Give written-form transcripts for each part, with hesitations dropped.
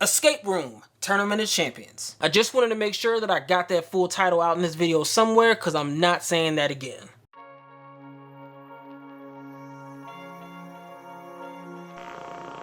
Escape Room Tournament of Champions. I just wanted to make sure that I got that full title out in this video somewhere, because I'm not saying that again.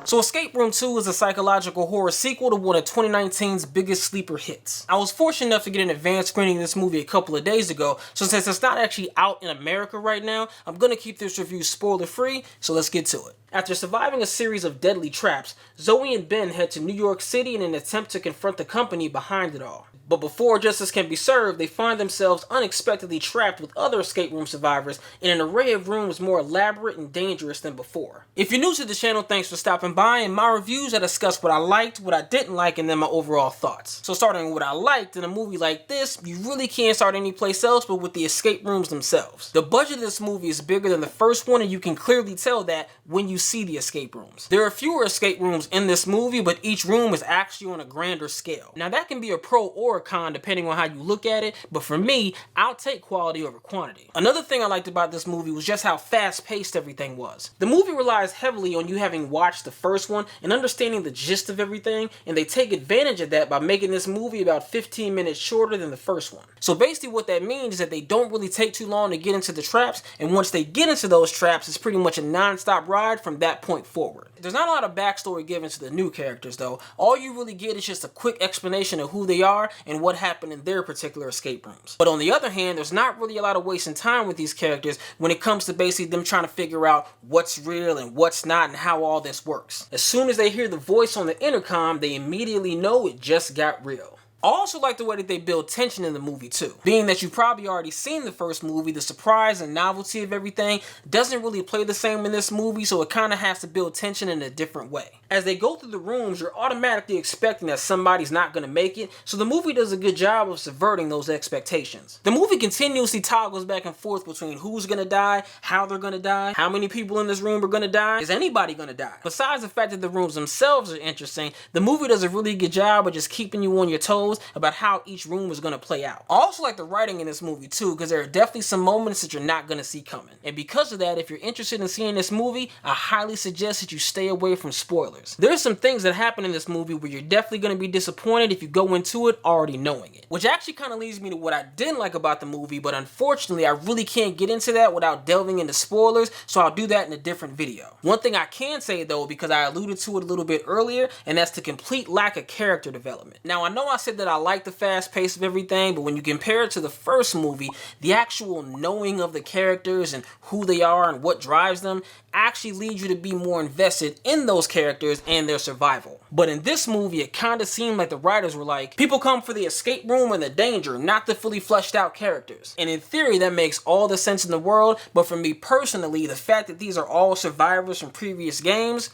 So Escape Room 2 is a psychological horror sequel to one of 2019's biggest sleeper hits. I was fortunate enough to get an advanced screening of this movie a couple of days ago, so since it's not actually out in America right now, I'm gonna keep this review spoiler free, so let's get to it. After surviving a series of deadly traps, Zoey and Ben head to New York City in an attempt to confront the company behind it all. But before justice can be served, they find themselves unexpectedly trapped with other escape room survivors in an array of rooms more elaborate and dangerous than before. If you're new to the channel, thanks for stopping by. In my reviews, I discuss what I liked, what I didn't like, and then my overall thoughts. So starting with what I liked, in a movie like this, you really can't start any place else but with the escape rooms themselves. The budget of this movie is bigger than the first one, and you can clearly tell that when you see the escape rooms. There are fewer escape rooms in this movie, but each room is actually on a grander scale. Now that can be a pro or a con depending on how you look at it, but for me, I'll take quality over quantity. Another thing I liked about this movie was just how fast-paced everything was. The movie relies heavily on you having watched the first one and understanding the gist of everything, and they take advantage of that by making this movie about 15 minutes shorter than the first one. So basically what that means is that they don't really take too long to get into the traps, and once they get into those traps, it's pretty much a non-stop ride from that point forward. There's not a lot of backstory given to the new characters though. All you really get is just a quick explanation of who they are and what happened in their particular escape rooms. But on the other hand, there's not really a lot of wasting time with these characters when it comes to basically them trying to figure out what's real and what's not and how all this works. As soon as they hear the voice on the intercom, they immediately know it just got real. I also like the way that they build tension in the movie too. Being that you've probably already seen the first movie, the surprise and novelty of everything doesn't really play the same in this movie, so it kind of has to build tension in a different way. As they go through the rooms, you're automatically expecting that somebody's not going to make it, so the movie does a good job of subverting those expectations. The movie continuously toggles back and forth between who's going to die, how they're going to die, how many people in this room are going to die, is anybody going to die? Besides the fact that the rooms themselves are interesting, the movie does a really good job of just keeping you on your toes about how each room is going to play out. I also like the writing in this movie too, because there are definitely some moments that you're not going to see coming. And because of that, if you're interested in seeing this movie, I highly suggest that you stay away from spoilers. There's some things that happen in this movie where you're definitely going to be disappointed if you go into it already knowing it. Which actually kind of leads me to what I didn't like about the movie, but unfortunately I really can't get into that without delving into spoilers, so I'll do that in a different video. One thing I can say though, because I alluded to it a little bit earlier, and that's the complete lack of character development. Now I know I said that I like the fast pace of everything, but when you compare it to the first movie, the actual knowing of the characters and who they are and what drives them actually leads you to be more invested in those characters and their survival. But in this movie, it kind of seemed like the writers were like, people come for the escape room and the danger, not the fully fleshed out characters. And in theory, that makes all the sense in the world, but for me personally, the fact that these are all survivors from previous games,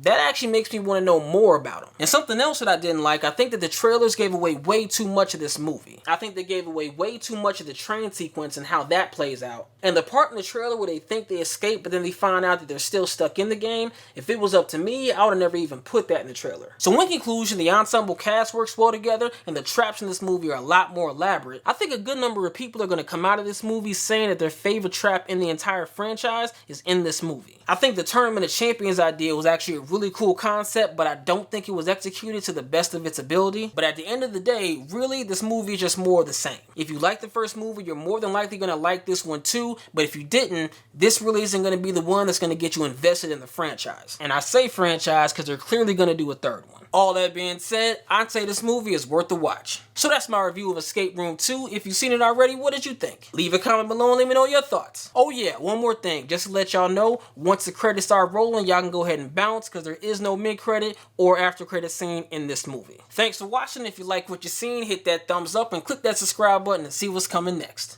that actually makes me want to know more about them. And something else that I didn't like, I think that the trailers gave away way too much of this movie. I think they gave away way too much of the train sequence and how that plays out. And the part in the trailer where they think they escape but then they find out that they're still stuck in the game, if it was up to me, I would have never even put that in the trailer. So in conclusion, the ensemble cast works well together and the traps in this movie are a lot more elaborate. I think a good number of people are going to come out of this movie saying that their favorite trap in the entire franchise is in this movie. I think the Tournament of Champions idea was actually a really cool concept, but I don't think it was executed to the best of its ability. But at the end of the day, really, this movie is just more of the same. If you like the first movie, you're more than likely going to like this one too, but if you didn't, this really isn't going to be the one that's going to get you invested in the franchise. And I say franchise because they're clearly going to do a third one. All that being said, I'd say this movie is worth the watch. So that's my review of Escape Room 2. If you've seen it already, what did you think? Leave a comment below and let me know your thoughts. Oh yeah, one more thing, just to let y'all know, once the credits start rolling, y'all can go ahead and bounce because there is no mid-credit or after-credit scene in this movie. Thanks for watching. If you like what you've seen, hit that thumbs up and click that subscribe button to see what's coming next.